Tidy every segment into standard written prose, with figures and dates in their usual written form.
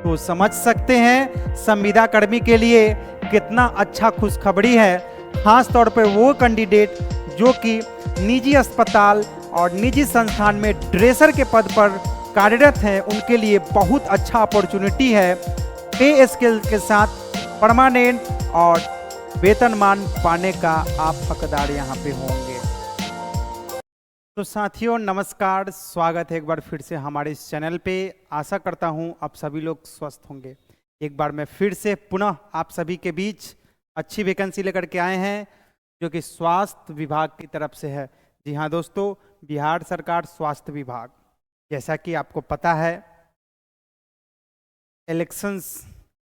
तो समझ सकते हैं संविदा कर्मी के लिए कितना अच्छा खुशखबरी है, खास तौर पर वो कैंडिडेट जो कि निजी अस्पताल और निजी संस्थान में ड्रेसर के पद पर कार्यरत हैं। उनके लिए बहुत अच्छा अपॉर्चुनिटी है। पे स्केल के साथ परमानेंट और वेतनमान पाने का आप हकदार यहाँ पे होंगे। तो साथियों नमस्कार, स्वागत है एक बार फिर से हमारे इस चैनल पे। आशा करता हूँ आप सभी लोग स्वस्थ होंगे। एक बार मैं फिर से पुनः आप सभी के बीच अच्छी वैकेंसी लेकर के आए हैं जो कि स्वास्थ्य विभाग की तरफ से है। जी हाँ दोस्तों, बिहार सरकार स्वास्थ्य विभाग, जैसा कि आपको पता है इलेक्शंस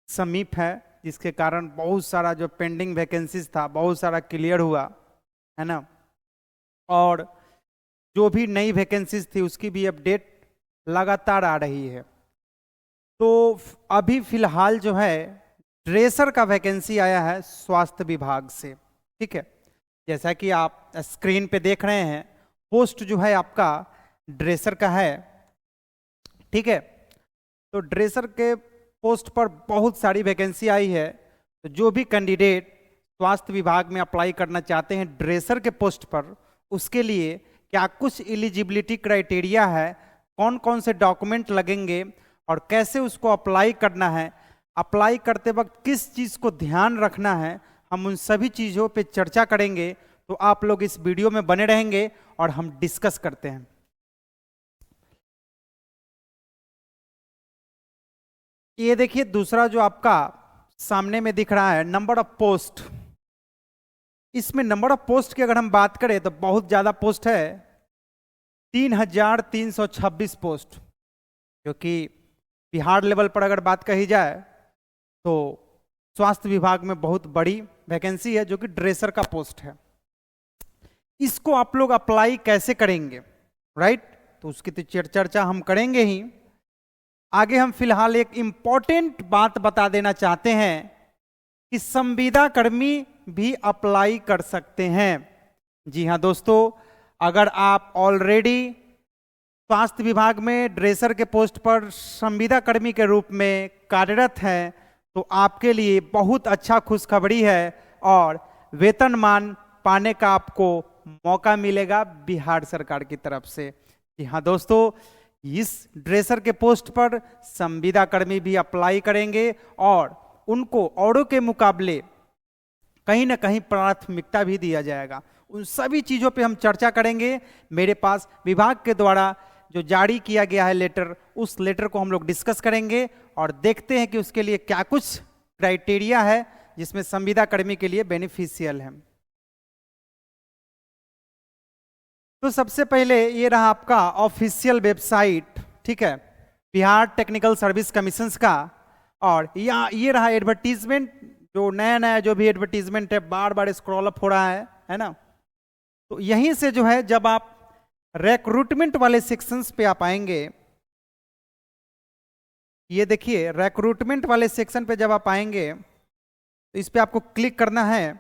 समीप है, जिसके कारण बहुत सारा जो पेंडिंग वैकेंसीज था बहुत सारा क्लियर हुआ है ना, और जो भी नई वैकेंसीज थी उसकी भी अपडेट लगातार आ रही है। तो अभी फिलहाल जो है ड्रेसर का वैकेंसी आया है स्वास्थ्य विभाग से, ठीक है। जैसा कि आप स्क्रीन पे देख रहे हैं, पोस्ट जो है आपका ड्रेसर का है, ठीक है। तो ड्रेसर के पोस्ट पर बहुत सारी वैकेंसी आई है। तो जो भी कैंडिडेट स्वास्थ्य विभाग में अप्लाई करना चाहते हैं ड्रेसर के पोस्ट पर, उसके लिए क्या कुछ एलिजिबिलिटी क्राइटेरिया है, कौन कौन से डॉक्यूमेंट लगेंगे और कैसे उसको अप्लाई करना है, अप्लाई करते वक्त किस चीज़ को ध्यान रखना है, हम उन सभी चीज़ों पे चर्चा करेंगे। तो आप लोग इस वीडियो में बने रहेंगे और हम डिस्कस करते हैं। ये देखिए दूसरा जो आपका सामने में दिख रहा है नंबर ऑफ पोस्ट। इसमें नंबर ऑफ पोस्ट की अगर हम बात करें तो बहुत ज़्यादा पोस्ट है, 3326 पोस्ट, जो कि बिहार लेवल पर अगर बात कही जाए तो स्वास्थ्य विभाग में बहुत बड़ी वैकेंसी है, जो कि ड्रेसर का पोस्ट है। इसको आप लोग अप्लाई कैसे करेंगे, राइट? तो उसकी तो चर्चा हम करेंगे ही। आगे हम फिलहाल एक इंपॉर्टेंट बात बता देना चाहते हैं कि संविदा कर्मी भी अप्लाई कर सकते हैं। जी हाँ दोस्तों, अगर आप ऑलरेडी स्वास्थ्य विभाग में ड्रेसर के पोस्ट पर संविदा कर्मी के रूप में कार्यरत हैं तो आपके लिए बहुत अच्छा खुशखबरी है और वेतनमान पाने का आपको मौका मिलेगा बिहार सरकार की तरफ से। जी हाँ दोस्तों, इस ड्रेसर के पोस्ट पर संविदा कर्मी भी अप्लाई करेंगे और उनको औरों के मुकाबले कहीं ना कहीं प्राथमिकता भी दिया जाएगा। उन सभी चीज़ों पे हम चर्चा करेंगे। मेरे पास विभाग के द्वारा जो जारी किया गया है लेटर, उस लेटर को हम लोग डिस्कस करेंगे और देखते हैं कि उसके लिए क्या कुछ क्राइटेरिया है जिसमें संविदा कर्मी के लिए बेनिफिशियल है। तो सबसे पहले ये रहा आपका ऑफिशियल वेबसाइट, ठीक है, बिहार टेक्निकल सर्विस कमीशंस का। और ये रहा एडवर्टीजमेंट, जो नया नया जो भी एडवर्टीजमेंट है बार बार स्क्रॉल अप हो रहा है ना। तो यहीं से जो है जब आप रिक्रूटमेंट वाले सेक्शंस पे आप आएंगे, ये देखिए रिक्रूटमेंट वाले सेक्शन पे जब आप आएंगे तो इस पे आपको क्लिक करना है।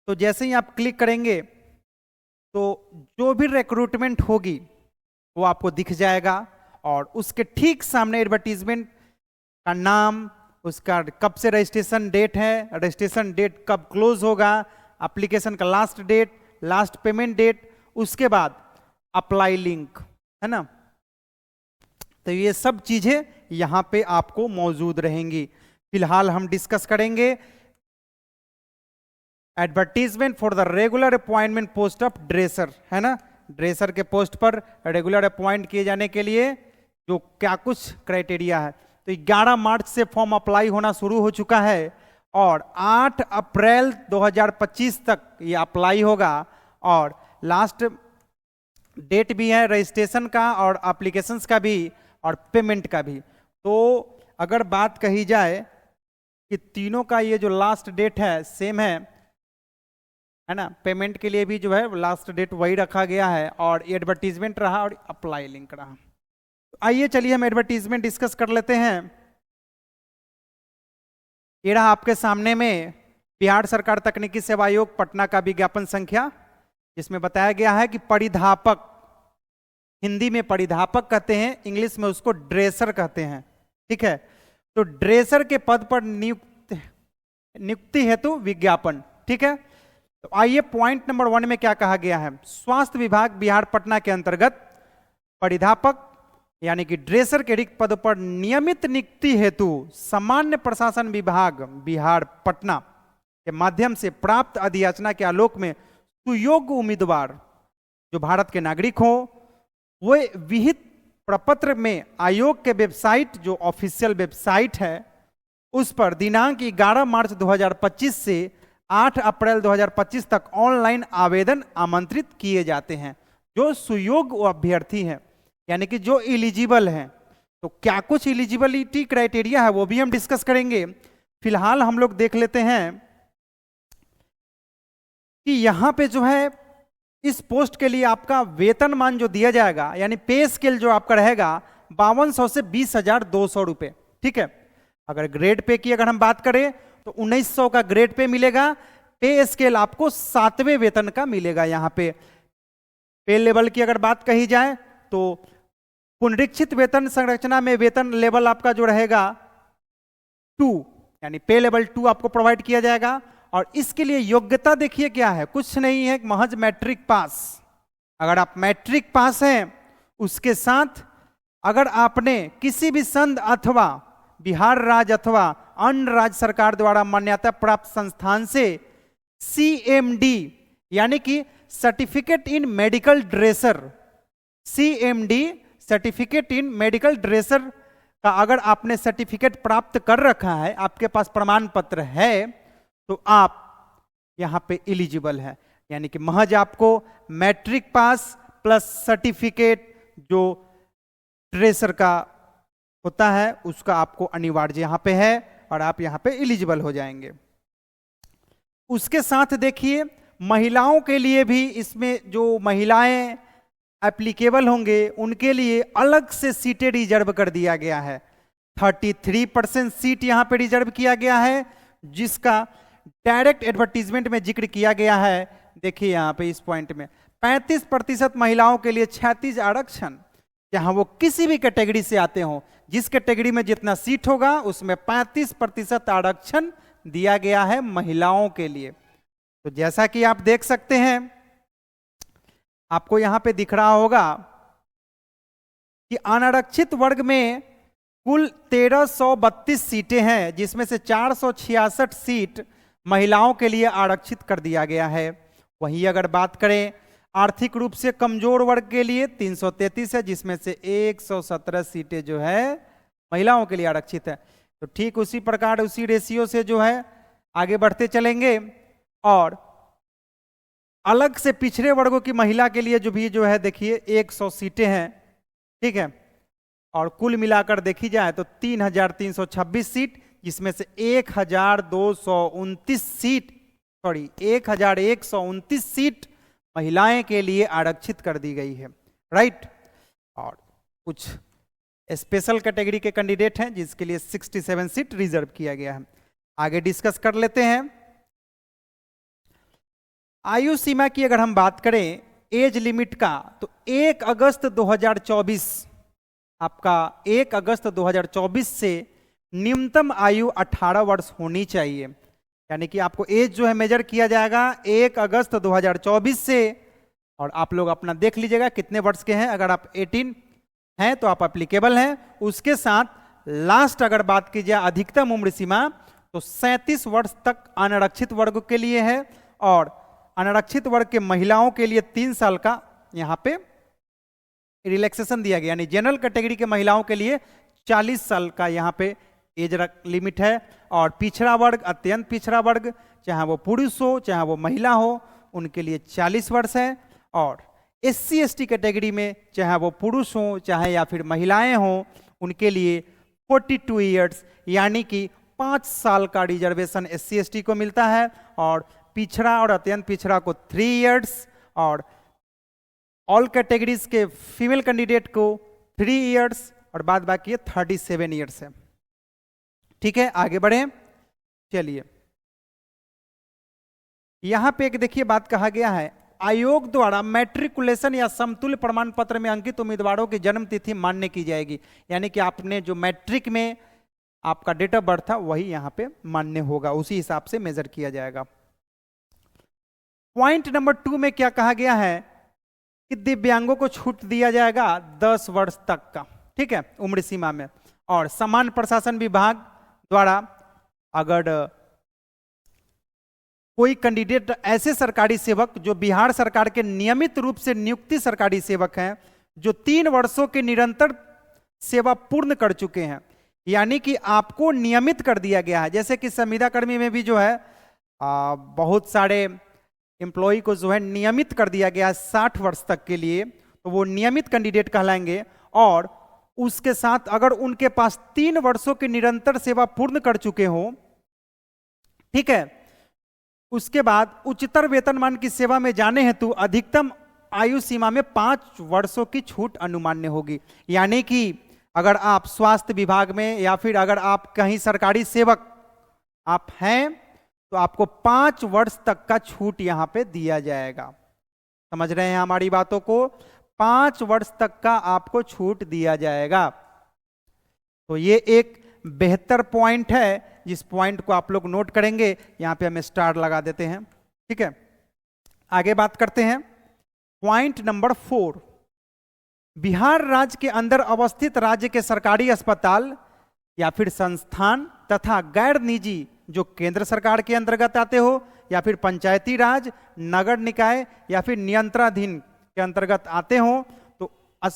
तो जैसे ही आप क्लिक करेंगे तो जो भी रिक्रूटमेंट होगी वो आपको दिख जाएगा और उसके ठीक सामने एडवर्टीजमेंट का नाम, उसका कब से रजिस्ट्रेशन डेट है, रजिस्ट्रेशन डेट कब क्लोज होगा, एप्लीकेशन का last date, last payment date, उसके बाद अप्लाई लिंक, है ना। तो ये सब चीजें यहां पे आपको मौजूद रहेंगी। फिलहाल हम डिस्कस करेंगे advertisement for the regular appointment post of dresser, है ना। ड्रेसर के पोस्ट पर रेगुलर अपॉइंट किए जाने के लिए जो क्या कुछ क्राइटेरिया है। तो 11 मार्च से फॉर्म अप्लाई होना शुरू हो चुका है और 8 अप्रैल 2025 तक ये अप्लाई होगा और लास्ट डेट भी है रजिस्ट्रेशन का और एप्लीकेशंस का भी और पेमेंट का भी। तो अगर बात कही जाए कि तीनों का ये जो लास्ट डेट है सेम है ना, पेमेंट के लिए भी जो है लास्ट डेट वही रखा गया है और एडवर्टीजमेंट रहा और अप्लाई लिंक रहा। तो आइए चलिए हम एडवर्टीजमेंट डिस्कस कर लेते हैं। ये रहा आपके सामने में बिहार सरकार तकनीकी सेवा आयोग पटना का विज्ञापन संख्या, जिसमें बताया गया है कि परिधापक, हिंदी में परिधापक कहते हैं, इंग्लिश में उसको ड्रेसर कहते हैं, ठीक है। तो ड्रेसर के पद पर नियुक्ति हेतु विज्ञापन, ठीक है। तो आइए पॉइंट नंबर 1 में क्या कहा गया है। स्वास्थ्य विभाग बिहार पटना के अंतर्गत परिधापक यानी कि ड्रेसर के रिक्त पद पर नियमित नियुक्ति हेतु सामान्य प्रशासन विभाग बिहार पटना के माध्यम से प्राप्त अधियाचना के आलोक में सुयोग्य उम्मीदवार जो भारत के नागरिक हो वो विहित प्रपत्र में आयोग के वेबसाइट जो ऑफिशियल वेबसाइट है उस पर दिनांक 11 मार्च 2025 से 8 अप्रैल 2025 तक ऑनलाइन आवेदन आमंत्रित किए जाते हैं। जो सुयोग्य अभ्यर्थी हैं यानी कि जो एलिजिबल हैं, तो क्या कुछ एलिजिबिलिटी क्राइटेरिया है वो भी हम डिस्कस करेंगे। फिलहाल हम लोग देख लेते हैं कि यहां पे जो है इस पोस्ट के लिए आपका वेतनमान जो दिया जाएगा यानी पे स्केल जो आपका रहेगा 5200 से 20,200 रुपए, ठीक है। अगर ग्रेड पे की अगर हम बात करें तो 1900 का ग्रेड पे मिलेगा। पे स्केल आपको 7वें वेतन का मिलेगा। यहाँ पे लेवल की अगर बात कही जाए तो पुनरीक्षित वेतन संरचना में वेतन लेवल आपका जो रहेगा 2 यानी पे लेवल 2 आपको प्रोवाइड किया जाएगा। और इसके लिए योग्यता देखिए क्या है, कुछ नहीं है, महज मैट्रिक पास। अगर आप मैट्रिक पास हैं उसके साथ अगर आपने किसी भी संघ अथवा बिहार राज्य अथवा अन्य राज्य सरकार द्वारा मान्यता प्राप्त संस्थान से CMD यानी कि certificate in medical dresser, CMD certificate in medical dresser का अगर आपने सर्टिफिकेट प्राप्त कर रखा है, आपके पास प्रमाण पत्र है, तो आप यहां पे एलिजिबल है। यानी कि महज आपको मैट्रिक पास प्लस सर्टिफिकेट जो ड्रेसर का होता है उसका आपको अनिवार्य यहां पे है और आप यहां पे एलिजिबल हो जाएंगे। उसके साथ देखिए महिलाओं के लिए भी इसमें जो महिलाएं एप्लीकेबल होंगे उनके लिए अलग से सीटें रिजर्व कर दिया गया है। 33% सीट यहां पे रिजर्व किया गया है जिसका डायरेक्ट एडवर्टीजमेंट में जिक्र किया गया है। देखिए यहां पे इस पॉइंट में 35% महिलाओं के लिए 36 आरक्षण, जहां वो किसी भी कैटेगरी से आते हो, जिस कैटेगरी में जितना सीट होगा उसमें 35% आरक्षण दिया गया है महिलाओं के लिए। तो जैसा कि आप देख सकते हैं, आपको यहां पे दिख रहा होगा कि अनारक्षित वर्ग में कुल 1332 सीटें हैं जिसमें से 466 सीट महिलाओं के लिए आरक्षित कर दिया गया है। वहीं अगर बात करें आर्थिक रूप से कमजोर वर्ग के लिए 333 है जिसमें से 117 सीटें जो है महिलाओं के लिए आरक्षित है। तो ठीक उसी प्रकार उसी रेशियो से जो है आगे बढ़ते चलेंगे। और अलग से पिछड़े वर्गों की महिला के लिए जो भी जो है देखिए 100 सीटें हैं, ठीक है। और कुल मिलाकर देखी जाए तो 3,326 सीट जिसमें से 1,129 सीट महिलाएं के लिए आरक्षित कर दी गई है, राइट। और कुछ स्पेशल कैटेगरी के कैंडिडेट हैं जिसके लिए 67 सीट रिजर्व किया गया है। आगे डिस्कस कर लेते हैं। आयु सीमा की अगर हम बात करें एज लिमिट का तो 1 अगस्त 2024 आपका 1 अगस्त 2024 से न्यूनतम आयु 18 वर्ष होनी चाहिए। यानी कि आपको एज जो है मेजर किया जाएगा 1 अगस्त 2024 से। और आप लोग अपना देख लीजिएगा कितने वर्ष के हैं। अगर आप 18 हैं तो आप एप्लीकेबल हैं। उसके साथ लास्ट अगर बात की जाए अधिकतम उम्र सीमा तो 37 वर्ष तक अनारक्षित वर्ग के लिए है और अनारक्षित वर्ग के महिलाओं के लिए 3 साल का यहाँ पे रिलैक्सेशन दिया गया। यानी जनरल कैटेगरी के महिलाओं के लिए 40 साल का यहाँ पे एज लिमिट है। और पिछड़ा वर्ग, अत्यंत पिछड़ा वर्ग, चाहे वो पुरुष हो चाहे वो महिला हो, उनके लिए 40 वर्ष है। और SC ST कैटेगरी में चाहे वो पुरुष हो चाहे या फिर महिलाएं हो, उनके लिए 42 ईयर्स यानी कि 5 साल का रिजर्वेशन SC ST को मिलता है। और पिछड़ा और अत्यंत पिछड़ा को 3 ईयर्स और ऑल कैटेगरीज के फीमेल कैंडिडेट को 3 ईयर्स और बाद बाकी 37 ईयर्स है। ठीक है, आगे बढ़े। चलिए यहां पे एक देखिए बात कहा गया है आयोग द्वारा मैट्रिकुलेशन या समतुल्य प्रमाण पत्र में अंकित उम्मीदवारों की जन्म तिथि मान्य की जाएगी। यानी कि आपने जो मैट्रिक में आपका डेट ऑफ बर्थ था वही यहां पे मान्य होगा, उसी हिसाब से मेजर किया जाएगा। पॉइंट नंबर 2 में क्या कहा गया है कि दिव्यांगों को छूट दिया जाएगा 10 वर्ष तक का, ठीक है, उम्र सीमा में। और समान प्रशासन विभाग द्वारा अगर कोई कैंडिडेट ऐसे सरकारी सेवक जो बिहार सरकार के नियमित रूप से नियुक्ति सरकारी सेवक हैं, जो 3 वर्षों के निरंतर सेवा पूर्ण कर चुके हैं, यानी कि आपको नियमित कर दिया गया है। जैसे कि संविदा कर्मी में भी जो है बहुत सारे एम्प्लॉय को जो है नियमित कर दिया गया है 60 वर्ष तक के लिए, तो वो नियमित कैंडिडेट कहलाएंगे। और उसके साथ अगर उनके पास 3 वर्षों की निरंतर सेवा पूर्ण कर चुके हो, ठीक है, उसके बाद उच्चतर वेतनमान की सेवा में जाने हेतु अधिकतम आयु सीमा में 5 वर्षों की छूट अनुमान्य होगी। यानी कि अगर आप स्वास्थ्य विभाग में या फिर अगर आप कहीं सरकारी सेवक आप हैं तो आपको 5 वर्ष तक का छूट यहां पे दिया जाएगा। समझ रहे हैं हमारी बातों को? 5 वर्ष तक का आपको छूट दिया जाएगा। तो ये एक बेहतर पॉइंट है, जिस पॉइंट को आप लोग नोट करेंगे। यहां पे हम स्टार लगा देते हैं, ठीक है। आगे बात करते हैं पॉइंट नंबर 4। बिहार राज्य के अंदर अवस्थित राज्य के सरकारी अस्पताल या फिर संस्थान तथा गैर निजी जो केंद्र सरकार के अंतर्गत आते हो या फिर पंचायती राज, नगर निकाय या फिर नियंत्रणाधीन के अंतर्गत आते हो, तो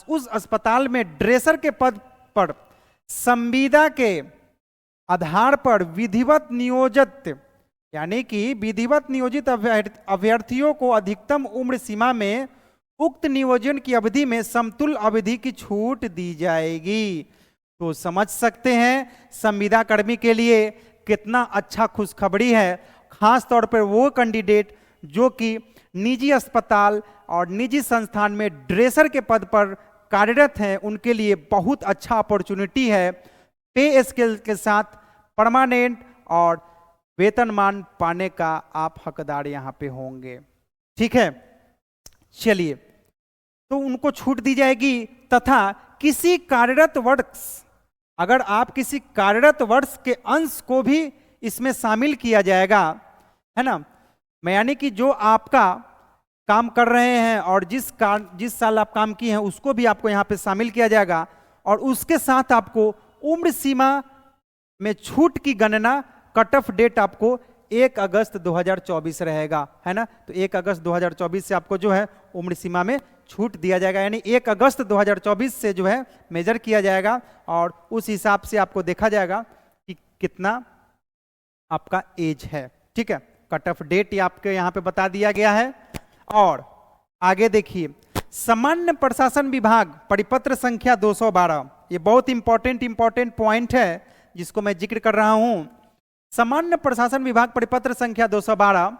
उस अस्पताल में ड्रेसर के पद पर संविदा के आधार पर विधिवत नियोजित, यानी कि विधिवत नियोजित अभ्यर्थियों को अधिकतम उम्र सीमा में उक्त नियोजन की अवधि में समतुल्य अवधि की छूट दी जाएगी। तो समझ सकते हैं संविदा कर्मी के लिए कितना अच्छा खुशखबरी है, खास तौर पर वो कैंडिडेट जो कि निजी अस्पताल और निजी संस्थान में ड्रेसर के पद पर कार्यरत हैं, उनके लिए बहुत अच्छा अपॉर्चुनिटी है। पे स्केल के साथ परमानेंट और वेतनमान पाने का आप हकदार यहां पे होंगे, ठीक है। चलिए, तो उनको छूट दी जाएगी। तथा किसी कार्यरत वर्ष, अगर आप किसी कार्यरत वर्ष के अंश को भी इसमें शामिल किया जाएगा, है ना, यानी कि जो आपका काम कर रहे हैं और जिस साल आप काम किए हैं उसको भी आपको यहां पे शामिल किया जाएगा। और उसके साथ आपको उम्र सीमा में छूट की गणना, कट ऑफ डेट आपको 1 अगस्त 2024 रहेगा, है ना। तो 1 अगस्त 2024 से आपको जो है उम्र सीमा में छूट दिया जाएगा, यानी 1 अगस्त 2024 से जो है मेजर किया जाएगा और उस हिसाब से आपको देखा जाएगा कि कितना आपका एज है, ठीक है। कट ऑफ डेट आपके यहाँ पे बता दिया गया है। और आगे देखिए, सामान्य प्रशासन विभाग परिपत्र संख्या 212, ये बहुत इंपॉर्टेंट पॉइंट है जिसको मैं जिक्र कर रहा हूं। सामान्य प्रशासन विभाग परिपत्र संख्या 212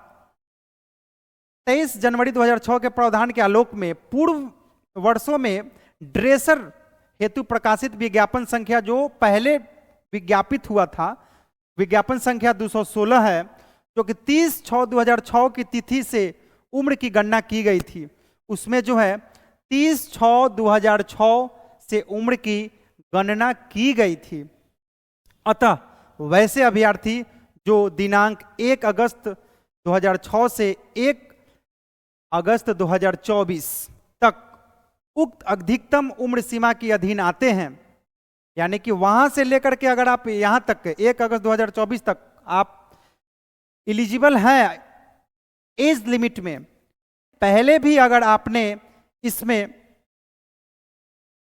23 जनवरी 2006 के प्रावधान के आलोक में पूर्व वर्षों में ड्रेसर हेतु प्रकाशित विज्ञापन संख्या जो पहले विज्ञापित हुआ था, विज्ञापन संख्या 216 है, जो कि 30/6/2006 की तिथि से उम्र की गणना की गई थी। उसमें जो है 30/6/2006 से उम्र की गणना की गई थी। अतः वैसे अभ्यर्थी जो दिनांक 1 अगस्त 2006 से 1 अगस्त 2024 तक उक्त अधिकतम उम्र सीमा के अधीन आते हैं, यानी कि वहां से लेकर के अगर आप यहां तक 1 अगस्त 2024 तक आप एलिजिबल हैं एज लिमिट में, पहले भी अगर आपने इसमें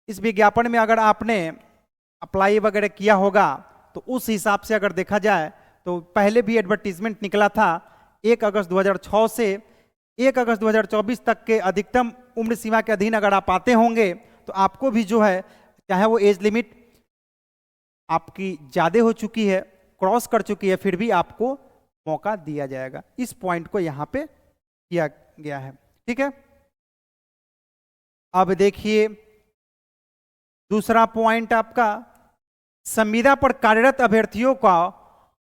इस विज्ञापन में अगर आपने अप्लाई वगैरह किया होगा तो उस हिसाब से अगर देखा जाए तो पहले भी एडवर्टीजमेंट निकला था 1 अगस्त 2006 से 1 अगस्त 2024 तक के अधिकतम उम्र सीमा के अधीन अगर आप आते होंगे तो आपको भी जो है, चाहे वो एज लिमिट आपकी ज्यादा हो चुकी है, क्रॉस कर चुकी है, फिर भी आपको मौका दिया जाएगा। इस पॉइंट को यहां पे किया गया है, ठीक है। अब देखिए दूसरा पॉइंट आपका, संविदा पर कार्यरत अभ्यर्थियों का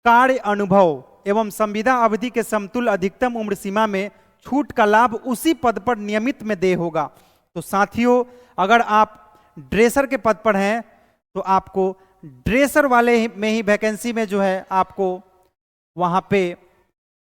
कार्य अनुभव एवं संविदा अवधि के समतुल्य अधिकतम उम्र सीमा में छूट का लाभ उसी पद पर नियमित में देय होगा। तो साथियों, अगर आप ड्रेसर के पद पर हैं तो आपको ड्रेसर वाले में ही वैकेंसी में जो है आपको वहां पे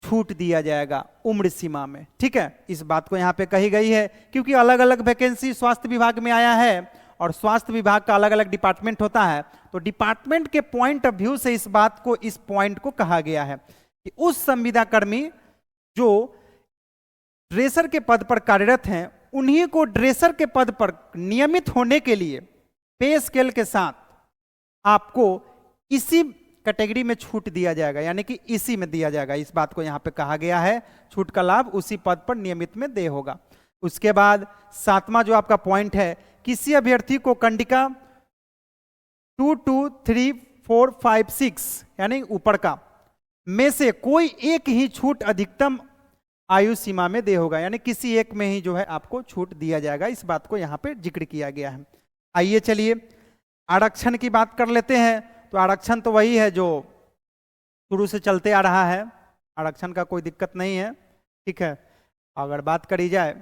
छूट दिया जाएगा उम्र सीमा में। ठीक है, इस बात को यहां पे कही गई है क्योंकि अलग अलग वैकेंसी स्वास्थ्य विभाग में आया है और स्वास्थ्य विभाग का अलग अलग डिपार्टमेंट होता है, तो डिपार्टमेंट के पॉइंट ऑफ व्यू से इस बात को, इस पॉइंट को कहा गया है कि उस संविदा कर्मी जो ड्रेसर के पद पर कार्यरत हैं उन्हीं को ड्रेसर के पद पर नियमित होने के लिए पे स्केल के साथ आपको इसी कैटेगरी में छूट दिया जाएगा, यानी कि इसी में दिया जाएगा। इस बात को यहां पे कहा गया है, छूट का लाभ उसी पद पर नियमित में देय होगा। उसके बाद सातवां जो आपका पॉइंट है, किसी अभ्यर्थी को कंडिका 2, 2, 3, 4, 5, 6 यानी ऊपर का में से कोई एक ही छूट अधिकतम आयु सीमा में देय होगा, यानी किसी एक में ही जो है आपको छूट दिया जाएगा। इस बात को यहां पे जिक्र किया गया है। आइए चलिए आरक्षण की बात कर लेते हैं। तो आरक्षण तो वही है जो शुरू से चलते आ रहा है, आरक्षण का कोई दिक्कत नहीं है। ठीक है, अगर बात करी जाए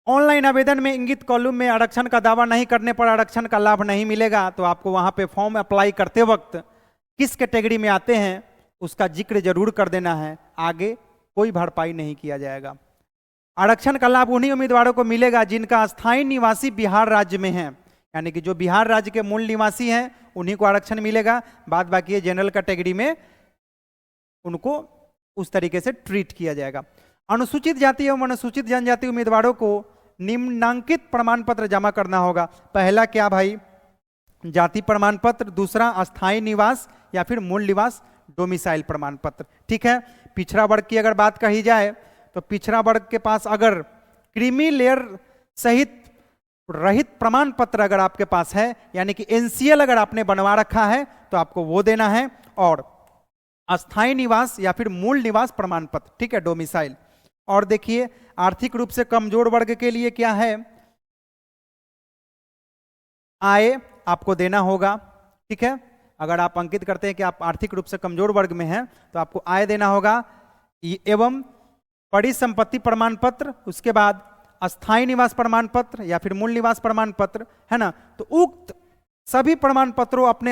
ऑनलाइन आवेदन में इंगित कॉलम में आरक्षण का दावा नहीं करने पर आरक्षण का लाभ नहीं मिलेगा, तो आपको वहां पे फॉर्म अप्लाई करते वक्त किस कैटेगरी में आते हैं उसका जिक्र जरूर कर देना है, आगे कोई भरपाई नहीं किया जाएगा। आरक्षण का लाभ उन्हीं उम्मीदवारों को मिलेगा जिनका स्थायी निवासी बिहार राज्य में है, यानी कि जो बिहार राज्य के मूल निवासी हैं उन्हीं को आरक्षण मिलेगा। बाद बाकी जनरल कैटेगरी में उनको उस तरीके से ट्रीट किया जाएगा। अनुसूचित जाति एवं अनुसूचित जनजाति उम्मीदवारों को निम्नांकित प्रमाण पत्र जमा करना होगा। पहला क्या भाई, जाति प्रमाण पत्र, दूसरा अस्थायी निवास या फिर मूल निवास डोमिसाइल प्रमाण पत्र। ठीक है, पिछड़ा वर्ग की अगर बात कही जाए तो पिछड़ा वर्ग के पास अगर क्रीमी लेयर सहित रहित प्रमाण पत्र अगर आपके पास है, यानी कि एनसीएल अगर आपने बनवा रखा है तो आपको वो देना है, और अस्थायी निवास या फिर मूल निवास प्रमाण पत्र। ठीक है, डोमिसाइल। और देखिए आर्थिक रूप से कमजोर वर्ग के लिए क्या है, आय आपको देना होगा। ठीक है, अगर आप अंकित करते हैं कि आप आर्थिक रूप से कमजोर वर्ग में हैं तो आपको आय देना होगा, एवं परिसंपत्ति प्रमाण पत्र, उसके बाद अस्थायी निवास प्रमाण पत्र या फिर मूल निवास प्रमाण पत्र, है ना। तो उक्त सभी प्रमाण पत्रों अपने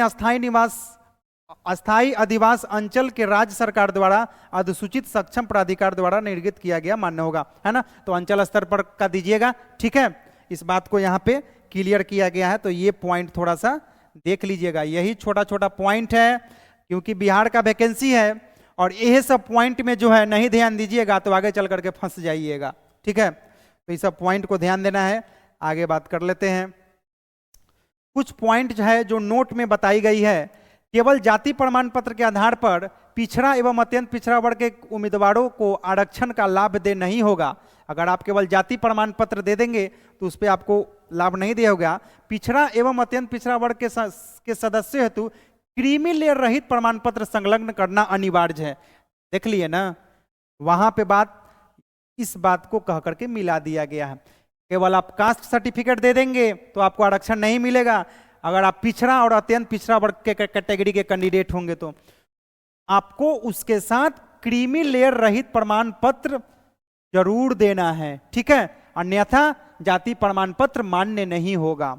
अस्थायी अधिवास अंचल के राज्य सरकार द्वारा अधिसूचित सक्षम प्राधिकार द्वारा निर्गत किया गया मान्य होगा, है ना। तो अंचल स्तर पर का दीजिएगा। ठीक है, इस बात को यहाँ पे क्लियर किया गया है, तो ये पॉइंट थोड़ा सा देख लीजिएगा। यही छोटा छोटा पॉइंट है क्योंकि बिहार का वैकेंसी है और यह सब पॉइंट में जो है नहीं ध्यान दीजिएगा तो आगे चल करके फंस जाइएगा। ठीक है, तो इस सब पॉइंट को ध्यान देना है। आगे बात कर लेते हैं। कुछ पॉइंट जो है जो नोट में बताई गई है, केवल जाति प्रमाण पत्र के आधार पर पिछड़ा एवं अत्यंत पिछड़ा वर्ग के उम्मीदवारों को आरक्षण का लाभ दे नहीं होगा। अगर आप केवल जाति प्रमाण पत्र दे देंगे तो उस पर आपको लाभ नहीं दिया होगा। पिछड़ा एवं अत्यंत पिछड़ा वर्ग के सदस्य हेतु क्रीमी लेयर रहित प्रमाण पत्र संलग्न करना अनिवार्य है। देख लिए ना, वहां पे बात इस बात को कह करके मिला दिया गया है। केवल आप कास्ट सर्टिफिकेट दे देंगे तो आपको आरक्षण नहीं मिलेगा। अगर आप पिछड़ा और अत्यंत पिछड़ा वर्ग के कैटेगरी के कैंडिडेट होंगे तो आपको उसके साथ क्रीमी लेयर रहित प्रमाण पत्र जरूर देना है। ठीक है, अन्यथा जाति प्रमाण पत्र मान्य नहीं होगा।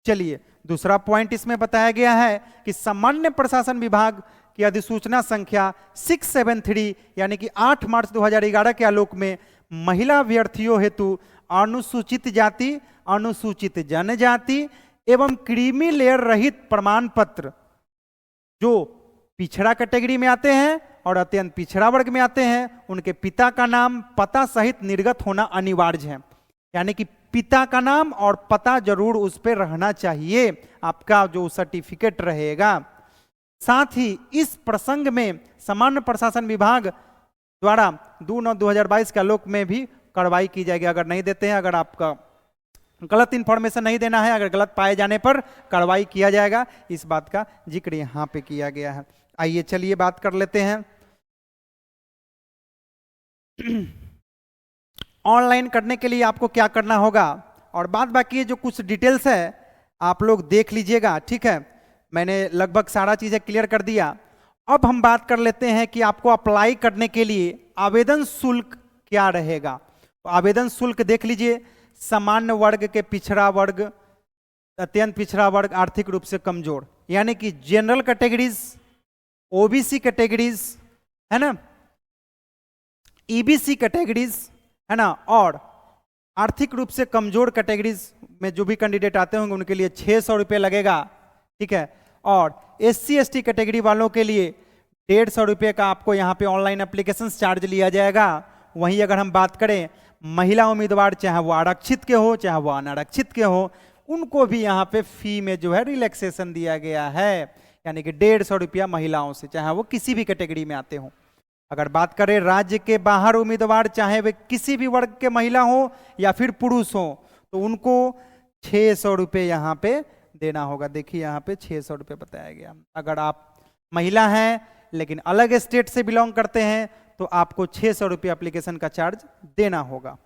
चलिए दूसरा पॉइंट इसमें बताया गया है कि सामान्य प्रशासन विभाग की अधिसूचना संख्या 673 यानी कि 8 मार्च 2011 के आलोक में महिला अभ्यर्थियों हेतु अनुसूचित जाति, अनुसूचित जनजाति एवं क्रीमी लेयर रहित प्रमाण पत्र जो पिछड़ा कैटेगरी में आते हैं और अत्यंत पिछड़ा वर्ग में आते हैं, उनके पिता का नाम पता सहित निर्गत होना अनिवार्य है। यानी कि पिता का नाम और पता जरूर उस पर रहना चाहिए, आपका जो सर्टिफिकेट रहेगा। साथ ही इस प्रसंग में सामान्य प्रशासन विभाग द्वारा 2/9/2022 के आलोक में भी कार्रवाई की जाएगी। अगर नहीं देते हैं, अगर आपका गलत इंफॉर्मेशन नहीं देना है, अगर गलत पाए जाने पर कार्रवाई किया जाएगा। इस बात का जिक्र यहां पे किया गया है। आइए चलिए बात कर लेते हैं। ऑनलाइन करने के लिए आपको क्या करना होगा, और बाद बाकी जो कुछ डिटेल्स है आप लोग देख लीजिएगा। ठीक है, मैंने लगभग सारा चीजें क्लियर कर दिया। अब हम बात कर लेते हैं कि आपको अप्लाई करने के लिए आवेदन शुल्क क्या रहेगा। तो आवेदन शुल्क देख लीजिए, सामान्य वर्ग के पिछड़ा वर्ग, अत्यंत पिछड़ा वर्ग, आर्थिक रूप से कमजोर, यानी कि जनरल कैटेगरीज, ओबीसी कैटेगरीज, है ना, ईबीसी कैटेगरीज, है ना, और आर्थिक रूप से कमजोर कैटेगरीज में जो भी कैंडिडेट आते होंगे उनके लिए 600 रुपये लगेगा, ठीक है। और एससी एसटी कैटेगरी वालों के लिए 150 रुपये का आपको यहाँ पे ऑनलाइन एप्लीकेशन चार्ज लिया जाएगा। वहीं अगर हम बात करें महिला उम्मीदवार, चाहे वो आरक्षित के हो चाहे वो अनारक्षित के हो, उनको भी यहाँ पे फी में जो है रिलैक्सेशन दिया गया है, यानी कि 150 रुपया महिलाओं से, चाहे वो किसी भी कैटेगरी में आते हो। अगर बात करें राज्य के बाहर उम्मीदवार, चाहे वे किसी भी वर्ग के महिला हो या फिर पुरुष हो, तो उनको 600 रुपये यहाँ पे देना होगा। देखिए यहाँ पे 600 रुपये बताया गया। अगर आप महिला हैं लेकिन अलग स्टेट से बिलोंग करते हैं तो आपको 600 रुपये एप्लीकेशन का चार्ज देना होगा।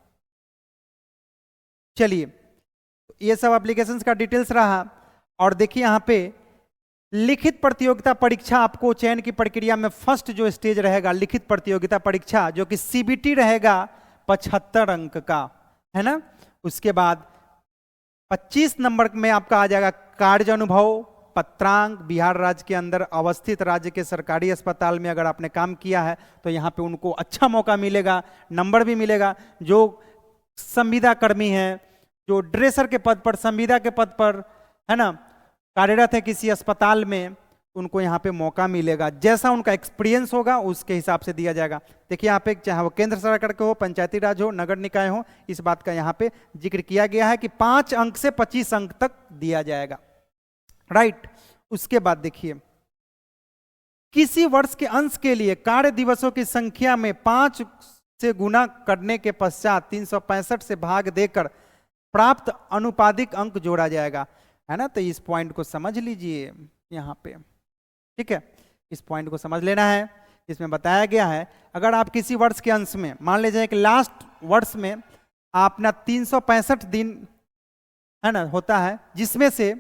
चलिए, ये सब एप्लीकेशंस का डिटेल्स रहा। और देखिए यहाँ पे लिखित प्रतियोगिता परीक्षा, आपको चयन की प्रक्रिया में फर्स्ट जो स्टेज रहेगा लिखित प्रतियोगिता परीक्षा, जो कि सीबीटी रहेगा 75 अंक का, है ना। उसके बाद 25 नंबर में आपका आ जाएगा कार्य अनुभव पत्रांक। बिहार राज्य के अंदर अवस्थित राज्य के सरकारी अस्पताल में अगर आपने काम किया है तो यहाँ पे उनको अच्छा मौका मिलेगा, नंबर भी मिलेगा। जो संविदा कर्मी हैं, जो ड्रेसर के पद पर, संविदा के पद पर, है ना, कार्यरत है किसी अस्पताल में, उनको यहाँ पे मौका मिलेगा। जैसा उनका एक्सपीरियंस होगा उसके हिसाब से दिया जाएगा। देखिए यहाँ पे चाहे वो केंद्र सरकार के हो, पंचायती राज हो, नगर निकाय हो, इस बात का यहाँ पे जिक्र किया गया है कि 5 अंक से 25 अंक तक दिया जाएगा, राइट। उसके बाद देखिए, किसी वर्ष के अंश के लिए कार्य दिवसों की संख्या में 5 से गुना करने के पश्चात 365 से भाग देकर प्राप्त अनुपादिक अंक जोड़ा जाएगा, है ना। तो इस पॉइंट को समझ लीजिए यहाँ पे, ठीक है, इस पॉइंट को समझ लेना है। जिसमें बताया गया है अगर आप किसी वर्ष के अंश में, मान लीजिए कि लास्ट वर्ष में आप ना 365 दिन, है ना, होता है, जिसमें से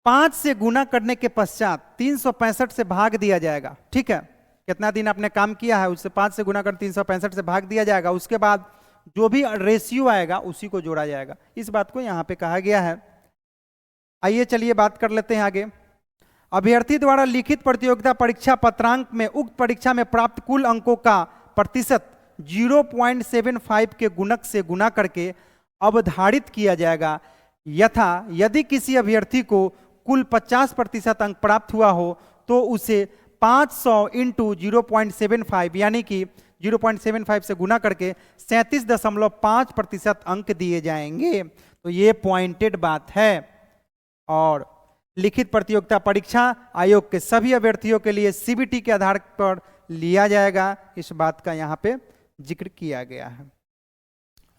5 से गुना करने के पश्चात 365 से भाग दिया जाएगा, ठीक है। कितना दिन आपने काम किया है उससे 5 से गुना कर 365 से भाग दिया जाएगा। उसके बाद जो भी रेशियो आएगा उसी को जोड़ा जाएगा। इस बात को यहाँ पे कहा गया है। आइए चलिए बात कर लेते हैं आगे। अभ्यर्थी द्वारा लिखित प्रतियोगिता परीक्षा पत्रांक में उक्त परीक्षा में प्राप्त कुल अंकों का प्रतिशत 0.75 के गुणक से गुना करके अवधारित किया जाएगा। यथा यदि किसी अभ्यर्थी को कुल 50% अंक प्राप्त हुआ हो तो उसे 500 इंटू 0.75 यानी कि 0.75 से गुना करके 37.5% अंक दिए जाएंगे। तो ये पॉइंटेड बात है। और लिखित प्रतियोगिता परीक्षा आयोग के सभी अभ्यर्थियों के लिए सीबीटी के आधार पर लिया जाएगा, इस बात का यहाँ पे जिक्र किया गया है।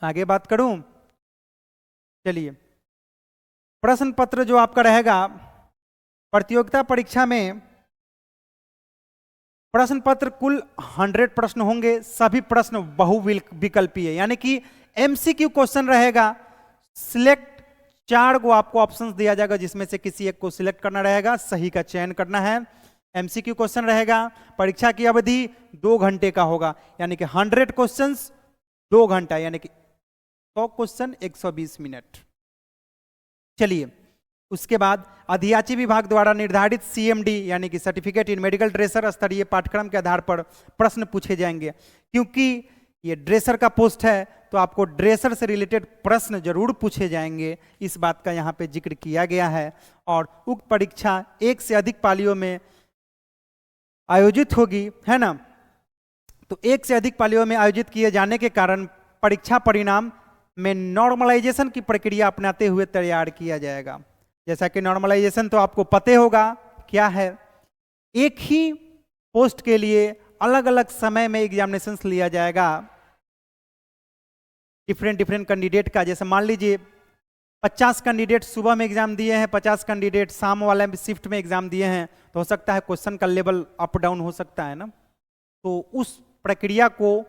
आगे बात करूं, चलिए, प्रश्न पत्र जो आपका रहेगा प्रतियोगिता परीक्षा में, प्रश्न पत्र कुल 100 प्रश्न होंगे। सभी प्रश्न बहुविकल्पीय, यानी कि एमसीक्यू क्वेश्चन रहेगा। सिलेक्ट 4 को आपको ऑप्शंस दिया जाएगा, जिसमें से किसी एक को सिलेक्ट करना रहेगा, सही का चयन करना है। एमसीक्यू क्वेश्चन रहेगा। परीक्षा की अवधि 2 घंटे का होगा, यानी कि 100 क्वेश्चंस 2 घंटा, यानी कि 100 क्वेश्चन 120 मिनट। चलिए, उसके बाद अधियाची विभाग द्वारा निर्धारित सीएमडी यानी कि सर्टिफिकेट इन मेडिकल ड्रेसर स्तरीय पाठ्यक्रम के आधार पर प्रश्न पूछे जाएंगे। क्योंकि ये ड्रेसर का पोस्ट है तो आपको ड्रेसर से रिलेटेड प्रश्न जरूर पूछे जाएंगे, इस बात का यहाँ पे जिक्र किया गया है। और उक्त परीक्षा 1 से अधिक पालियों में आयोजित होगी, है ना। तो 1 से अधिक पालियों में आयोजित किए जाने के कारण परीक्षा परिणाम में नॉर्मलाइजेशन की प्रक्रिया अपनाते हुए तैयार किया जाएगा। जैसा कि नॉर्मलाइजेशन तो आपको पते होगा क्या है, एक ही पोस्ट के लिए अलग अलग समय में एग्जामिनेशंस लिया जाएगा डिफरेंट कैंडिडेट का। जैसे मान लीजिए 50 कैंडिडेट सुबह में एग्जाम दिए हैं, 50 कैंडिडेट शाम वाले शिफ्ट में एग्जाम दिए हैं, तो हो सकता है क्वेश्चन का लेवल अप डाउन हो सकता है ना। तो उस प्रक्रिया को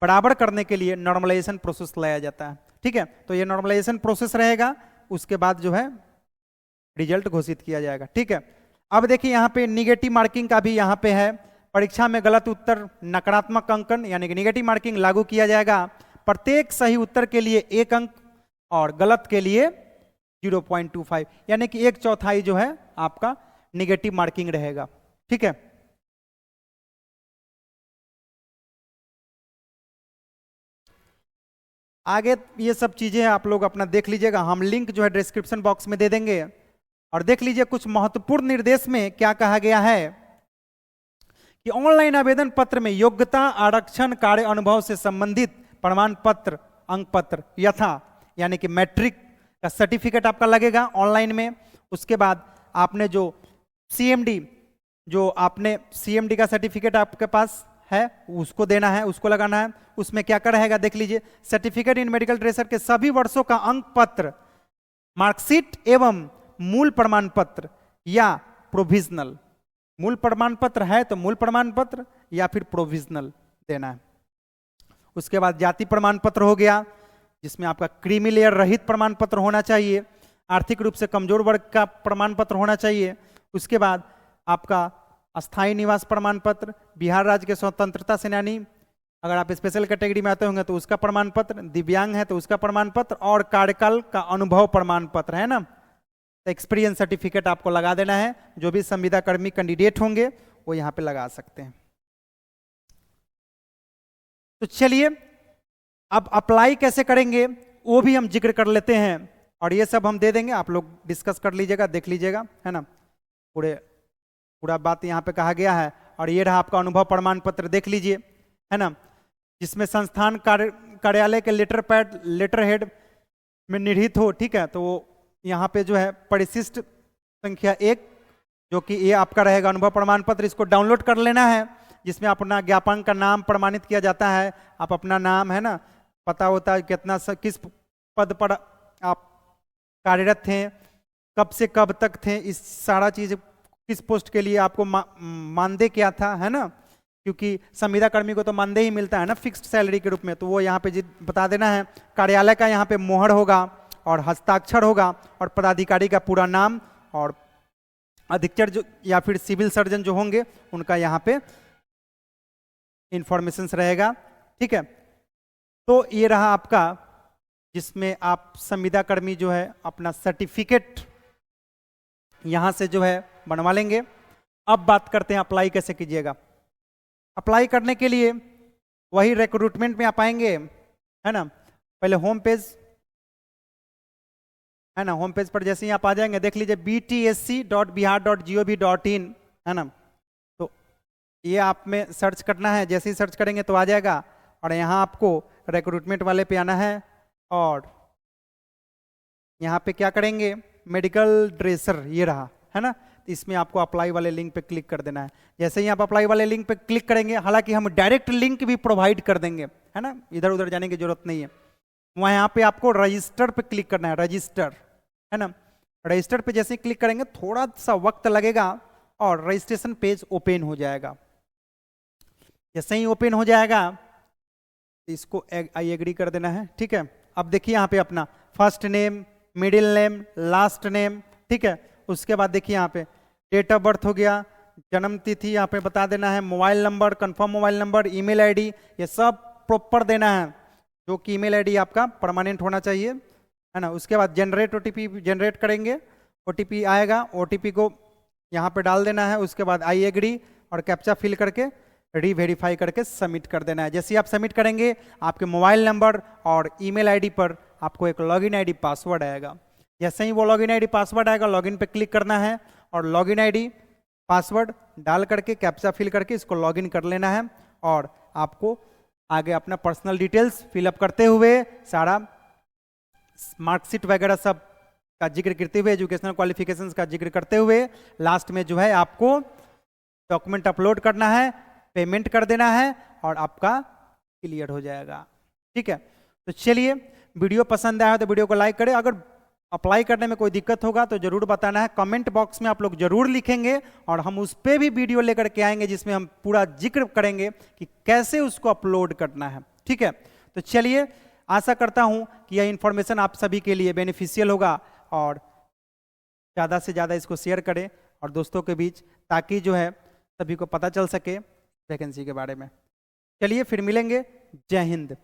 बराबर करने के लिए नॉर्मलाइजेशन प्रोसेस लाया जाता है, ठीक है। तो ये नॉर्मलाइजेशन प्रोसेस रहेगा, उसके बाद जो है रिजल्ट घोषित किया जाएगा, ठीक है। अब देखिए यहाँ पे निगेटिव मार्किंग का भी यहाँ पे है। परीक्षा में गलत उत्तर नकारात्मक अंकन यानी कि निगेटिव मार्किंग लागू किया जाएगा। प्रत्येक सही उत्तर के लिए 1 अंक और गलत के लिए 0.25 यानी कि 1/4 जो है आपका निगेटिव मार्किंग रहेगा। ठीक है, आगे ये सब चीजें आप लोग अपना देख लीजिएगा, हम लिंक जो है डिस्क्रिप्शन बॉक्स में दे देंगे। और देख लीजिए कुछ महत्वपूर्ण निर्देश में क्या कहा गया है कि ऑनलाइन आवेदन पत्र में योग्यता, आरक्षण, कार्य अनुभव से संबंधित प्रमाण पत्र, अंक पत्र यथा यानी कि मैट्रिक का सर्टिफिकेट आपका लगेगा ऑनलाइन में। उसके बाद आपने जो सीएमडी का सर्टिफिकेट आपके पास है उसको देना है, उसको लगाना है। उसमें क्या क्या रहेगा देख लीजिए, सर्टिफिकेट इन मेडिकल ड्रेसर के सभी वर्षों का अंक पत्र, मार्कशीट एवं मूल प्रमाण पत्र या प्रोविजनल। मूल प्रमाण पत्र है तो मूल प्रमाण पत्र या फिर प्रोविजनल देना है। उसके बाद जाति प्रमाण पत्र हो गया, जिसमें आपका क्रीमी लेयर रहित प्रमाण पत्र होना चाहिए। आर्थिक रूप से कमजोर वर्ग का प्रमाण पत्र होना चाहिए। उसके बाद आपका अस्थायी निवास प्रमाण पत्र, बिहार राज्य के स्वतंत्रता सेनानी, अगर आप स्पेशल कैटेगरी में आते होंगे तो उसका प्रमाण पत्र, दिव्यांग है तो उसका प्रमाण पत्र, और कार्यकाल का अनुभव प्रमाण पत्र है ना, एक्सपीरियंस सर्टिफिकेट आपको लगा देना है। जो भी संविदा कर्मी कैंडिडेट होंगे वो यहाँ पे लगा सकते हैं। तो चलिए अब अप्लाई कैसे करेंगे वो भी हम जिक्र कर लेते हैं, और ये सब हम दे देंगे, आप लोग डिस्कस कर लीजिएगा, देख लीजिएगा, है ना। पूरा बात यहाँ पे कहा गया है। और ये रहा आपका अनुभव प्रमाण पत्र, देख लीजिए, है ना, जिसमें संस्थान कार्यालय के लेटर पैड, लेटर हेड में निहित हो। ठीक है, तो वो यहाँ पे जो है परिशिष्ट संख्या 1 जो कि ये आपका रहेगा अनुभव प्रमाण पत्र, इसको डाउनलोड कर लेना है, जिसमें अपना ज्ञापन का नाम प्रमाणित किया जाता है। आप अपना नाम, है ना, पता होता है कितना किस पद पर आप कार्यरत थे, कब से कब तक थे, इस सारा चीज, किस पोस्ट के लिए आपको मानदेय क्या था, है ना, क्योंकि संविदा कर्मी को तो मानदेय ही मिलता है ना फिक्स्ड सैलरी के रूप में, तो वो यहाँ पे बता देना है। कार्यालय का यहाँ पे मोहर होगा और हस्ताक्षर होगा, और पदाधिकारी का पूरा नाम, और अधीक्षक जो या फिर सिविल सर्जन जो होंगे उनका यहाँ पे इंफॉर्मेशन रहेगा। ठीक है, तो ये रहा आपका, जिसमें आप संविदा कर्मी जो है अपना सर्टिफिकेट यहां से जो है बनवा लेंगे। अब बात करते हैं अप्लाई कैसे कीजिएगा। अप्लाई करने के लिए वही रिक्रूटमेंट में आप आएंगे, है ना, पहले होम पेज, है ना, होम पेज पर जैसे ही आप आ जाएंगे देख लीजिए btsc.bihar.gov.in, है ना, तो ये आप में सर्च करना है। जैसे ही सर्च करेंगे तो आ जाएगा, और यहाँ आपको रिक्रूटमेंट वाले पे आना है, और यहाँ पे क्या करेंगे, मेडिकल ड्रेसर ये रहा, है ना, तो इसमें आपको अप्लाई वाले लिंक पे क्लिक कर देना है। जैसे ही आप अप्लाई वाले लिंक पे क्लिक करेंगे, हालांकि हम डायरेक्ट लिंक भी प्रोवाइड कर देंगे, है ना, इधर उधर जाने की जरूरत नहीं है। वहाँ यहाँ पे आपको रजिस्टर पे क्लिक करना है, रजिस्टर, है ना, रजिस्टर पे जैसे ही क्लिक करेंगे थोड़ा सा वक्त लगेगा और रजिस्ट्रेशन पेज ओपन हो जाएगा। जैसे ही ओपन हो जाएगा इसको आई एग्री कर देना है। ठीक है, अब देखिए यहाँ पे अपना first name, middle name, last name, ठीक है। उसके बाद देखिए यहाँ पे डेट ऑफ बर्थ हो गया, जन्म तिथि यहाँ पे बता देना है, mobile number, confirm mobile number, email ID, ये सब प्रॉपर देना है, जो कि ईमेल आईडी आपका परमानेंट होना चाहिए, है ना। उसके बाद जनरेट ओटीपी जनरेट करेंगे, ओटीपी आएगा, ओटीपी को यहाँ पे डाल देना है। उसके बाद आई एग्री और कैप्चा फिल करके रीवेरीफाई करके सबमिट कर देना है। जैसे ही आप सबमिट करेंगे आपके मोबाइल नंबर और ईमेल आईडी पर आपको एक लॉगिन आईडी पासवर्ड आएगा। जैसे ही वो लॉगिन आईडी पासवर्ड आएगा, लॉगिन पे क्लिक करना है और लॉगिन आईडी पासवर्ड डाल करके कैप्चा फिल करके इसको लॉगिन कर लेना है, और आपको आगे अपना पर्सनल डिटेल्स फिलअप करते हुए सारा मार्कशीट वगैरह सब का जिक्र करते हुए, एजुकेशनल क्वालिफिकेशंस का जिक्र करते हुए लास्ट में जो है आपको डॉक्यूमेंट अपलोड करना है, पेमेंट कर देना है और आपका क्लियर हो जाएगा। ठीक है, तो चलिए, वीडियो पसंद आया तो वीडियो को लाइक करें। अगर अप्लाई करने में कोई दिक्कत होगा तो जरूर बताना है, कमेंट बॉक्स में आप लोग जरूर लिखेंगे, और हम उस पर भी वीडियो लेकर के आएंगे जिसमें हम पूरा जिक्र करेंगे कि कैसे उसको अपलोड करना है। ठीक है, तो चलिए, आशा करता हूं कि यह इंफॉर्मेशन आप सभी के लिए बेनिफिशियल होगा, और ज़्यादा से ज़्यादा इसको शेयर करें और दोस्तों के बीच, ताकि जो है सभी को पता चल सके वैकेंसी के बारे में। चलिए फिर मिलेंगे। जय हिंद।